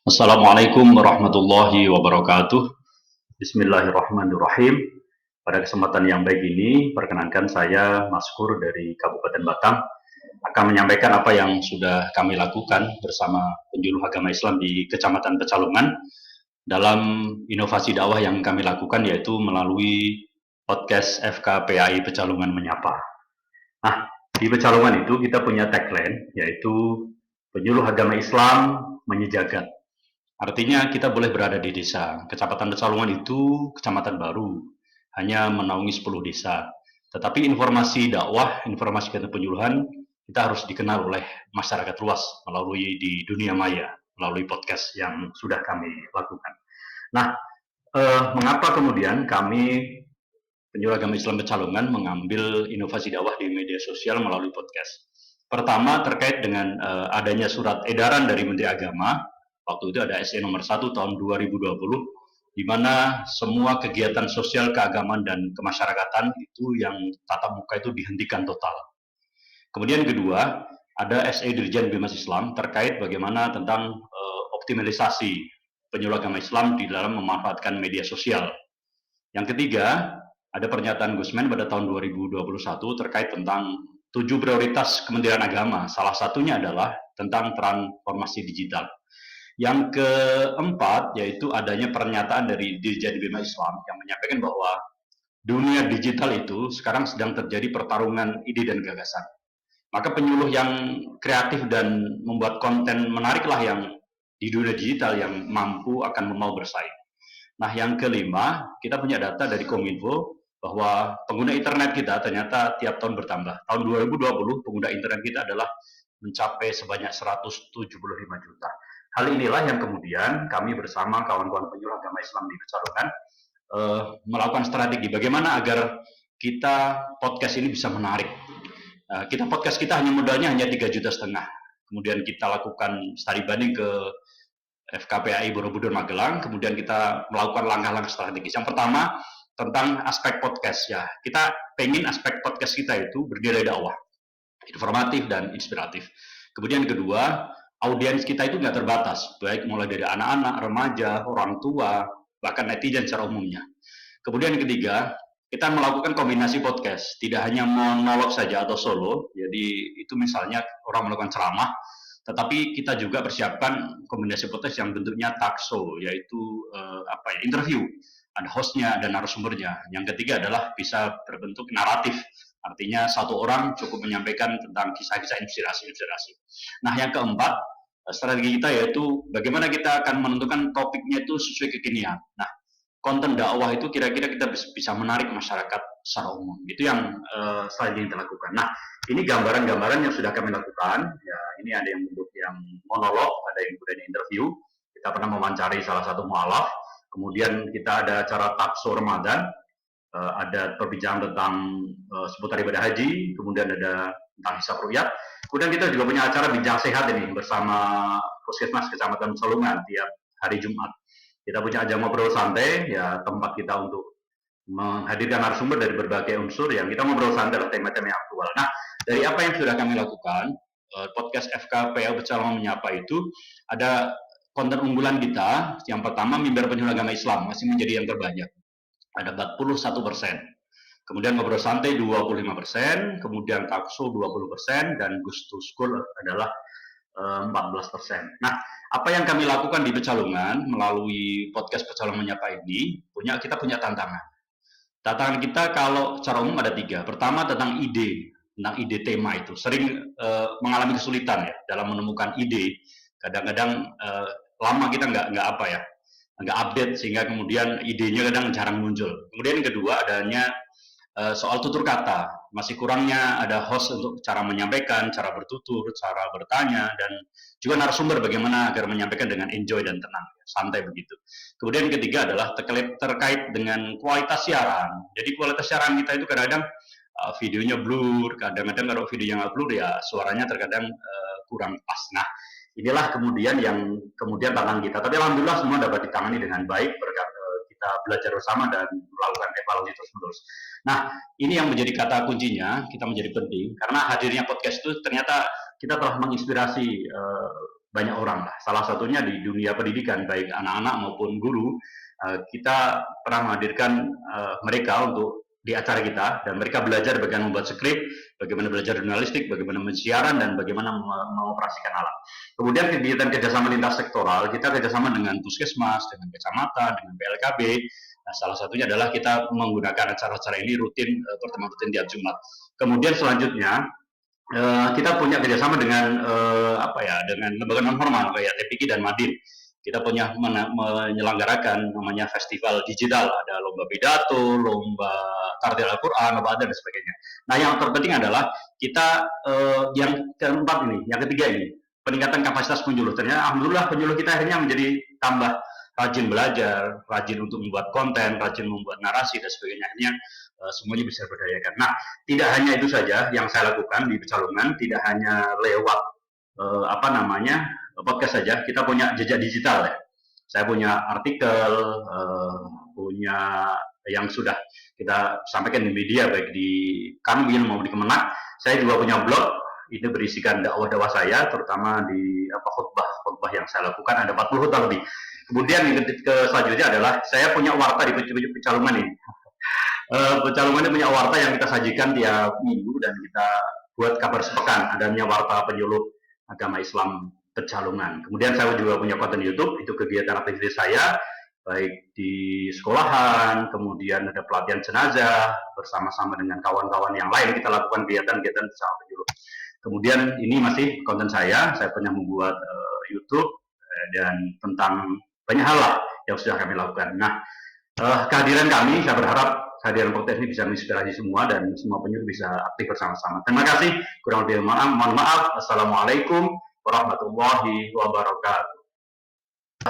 Assalamualaikum warahmatullahi wabarakatuh. Bismillahirrahmanirrahim. Pada kesempatan yang baik ini, perkenankan saya Maskur dari Kabupaten Batam akan menyampaikan apa yang sudah kami lakukan bersama penjuluh agama Islam di Kecamatan Pecalungan dalam inovasi dakwah yang kami lakukan, yaitu melalui podcast FKPAI Pecalungan Menyapa. Nah, di Pecalungan itu kita punya tagline, yaitu penyuluh agama Islam menyejagat. Artinya kita boleh berada di desa. Kecamatan Pecalungan itu kecamatan baru, hanya menaungi 10 desa. Tetapi informasi dakwah, informasi penyuluhan, kita harus dikenal oleh masyarakat luas melalui di dunia maya, melalui podcast yang sudah kami lakukan. Nah, mengapa kemudian kami penyuluh agama Islam Pecalungan mengambil inovasi dakwah di media sosial melalui podcast? Pertama, terkait dengan adanya surat edaran dari Menteri Agama. Waktu itu ada SE nomor 1 tahun 2020, di mana semua kegiatan sosial keagamaan dan kemasyarakatan itu yang tatap muka itu dihentikan total. Kemudian kedua, ada SE Dirjen Bimas Islam terkait bagaimana tentang optimalisasi penyuluh agama Islam di dalam memanfaatkan media sosial. Yang ketiga, ada pernyataan Gusmen pada tahun 2021 terkait tentang 7 prioritas Kementerian Agama. Salah satunya adalah tentang transformasi digital. Yang keempat, yaitu adanya pernyataan dari Dirjen Bima Islam yang menyampaikan bahwa dunia digital itu sekarang sedang terjadi pertarungan ide dan gagasan. Maka penyuluh yang kreatif dan membuat konten menariklah yang di dunia digital yang mampu akan mau bersaing. Nah, yang kelima, kita punya data dari Kominfo bahwa pengguna internet kita ternyata tiap tahun bertambah. Tahun 2020 pengguna internet kita adalah mencapai sebanyak 175 juta. Hal inilah yang kemudian kami bersama kawan-kawan penyuluh agama Islam di Pecalungan melakukan strategi bagaimana agar kita podcast ini bisa menarik. Kita podcast kita modalnya hanya 3,5 juta. Kemudian kita lakukan studi banding ke FKPAI Borobudur Magelang, kemudian kita melakukan langkah-langkah strategis. Yang pertama, tentang aspek podcast ya. Kita pengen aspek podcast kita itu bernilai dakwah, informatif dan inspiratif. Kemudian kedua, audiens kita itu nggak terbatas, baik mulai dari anak-anak, remaja, orang tua, bahkan netizen secara umumnya. Kemudian ketiga, kita melakukan kombinasi podcast, tidak hanya monolog saja atau solo, jadi itu misalnya orang melakukan ceramah, tetapi kita juga persiapkan kombinasi podcast yang bentuknya talk show, yaitu interview, ada hostnya dan narasumbernya. Yang ketiga adalah bisa berbentuk naratif, artinya satu orang cukup menyampaikan tentang kisah-kisah inspirasi. Nah, yang keempat, strategi kita yaitu bagaimana kita akan menentukan topiknya itu sesuai kekinian. Nah, konten dakwah itu kira-kira kita bisa menarik masyarakat secara umum. Itu yang strategi yang kita lakukan. Nah, ini gambaran-gambaran yang sudah kami lakukan. Ya, ini ada yang bentuk yang monolog, ada yang kemudian interview. Kita pernah mewawancari salah satu mualaf. Kemudian kita ada acara takso Ramadan, ada perbincangan tentang seputar ibadah haji, kemudian ada tentang hisab ru'yat. Kemudian kita juga punya acara bincang sehat ini bersama Puskesmas Kecamatan Pecalungan tiap hari Jumat. Kita punya ajang ngobrol santai, ya tempat kita untuk menghadirkan narasumber dari berbagai unsur yang kita ngobrol santai lah tema-tema yang aktual. Nah, dari apa yang sudah kami lakukan, podcast FKPAI Pecalungan Menyapa itu ada konten unggulan kita. Yang pertama, mimbar penyuluh agama Islam masih menjadi yang terbanyak. Ada 41%. Kemudian ngobrol santai 25%, kemudian takso 20%, dan Gus to School adalah 14%. Nah, apa yang kami lakukan di Pecalungan melalui podcast Pecalungan Menyapa ini, kita punya tantangan. Tantangan kita kalau secara umum ada 3. Pertama tentang ide tema itu. Sering mengalami kesulitan ya dalam menemukan ide. Kadang-kadang lama kita nggak update sehingga kemudian idenya kadang jarang muncul. Kemudian yang kedua adanya soal tutur kata, masih kurangnya ada host untuk cara menyampaikan, cara bertutur, cara bertanya, dan juga narasumber bagaimana agar menyampaikan dengan enjoy dan tenang, santai begitu. Kemudian ketiga adalah terkait dengan kualitas siaran. Jadi kualitas siaran kita itu kadang-kadang videonya blur, kadang-kadang kalau videonya nggak blur ya suaranya terkadang kurang pas. Nah, inilah kemudian yang kemudian tantangan kita. Tapi alhamdulillah semua dapat ditangani dengan baik berkat kita belajar bersama dan melakukan evaluasi terus-menerus. Nah, ini yang menjadi kata kuncinya, kita menjadi penting, karena hadirnya podcast itu ternyata kita telah menginspirasi banyak orang lah. Salah satunya di dunia pendidikan, baik anak-anak maupun guru, kita pernah menghadirkan mereka untuk di acara kita, dan mereka belajar bagaimana membuat skrip, bagaimana belajar jurnalistik, bagaimana mensiaran, dan bagaimana mengoperasikan alat. Kemudian kegiatan kerjasama lintas sektoral, kita kerjasama dengan puskesmas, dengan kecamatan, dengan PLKB. Nah, salah satunya adalah kita menggunakan acara-acara ini rutin, pertemuan rutin tiap Jumat. Kemudian selanjutnya kita punya kerjasama dengan dengan lembaga non formal kayak TPQ dan Madin. Kita punya menyelenggarakan namanya festival digital, ada lomba pidato, lomba tartil Al-Quran, lomba adat dan sebagainya. Nah, yang terpenting adalah kita yang keempat ini, yang ketiga ini, peningkatan kapasitas penyuluh. Ternyata alhamdulillah penyuluh kita akhirnya menjadi tambah rajin belajar, rajin untuk membuat konten, rajin membuat narasi dan sebagainya. Akhirnya semuanya bisa berdayakan. Nah, tidak hanya itu saja yang saya lakukan di Pecalungan, tidak hanya lewat podcast saja, kita punya jejak digital ya. Saya punya artikel, punya yang sudah kita sampaikan di media, baik di Kanwil maupun di Kemenak. Saya juga punya blog, itu berisikan dakwah-dakwah saya, terutama di khutbah yang saya lakukan, ada 40 khutbah lebih. Kemudian yang selanjutnya adalah saya punya warta di Pecalungan ini. Pecalungan ini punya warta yang kita sajikan tiap minggu dan kita buat kabar sepekan, adanya warta penyuluh agama Islam Pecalungan. Kemudian saya juga punya konten YouTube, itu kegiatan aktivitas saya, baik di sekolahan, kemudian ada pelatihan jenazah, bersama-sama dengan kawan-kawan yang lain, kita lakukan kegiatan-kegiatan bersama penyuluh. Kemudian ini masih konten saya pernah membuat YouTube, dan tentang banyak hal lah yang sudah kami lakukan. Nah, kehadiran kami, saya berharap kehadiran podcast ini bisa menginspirasi semua dan semua penyuluh bisa aktif bersama-sama. Terima kasih, kurang lebih mohon maaf. Assalamualaikum warahmatullahi wabarakatuh.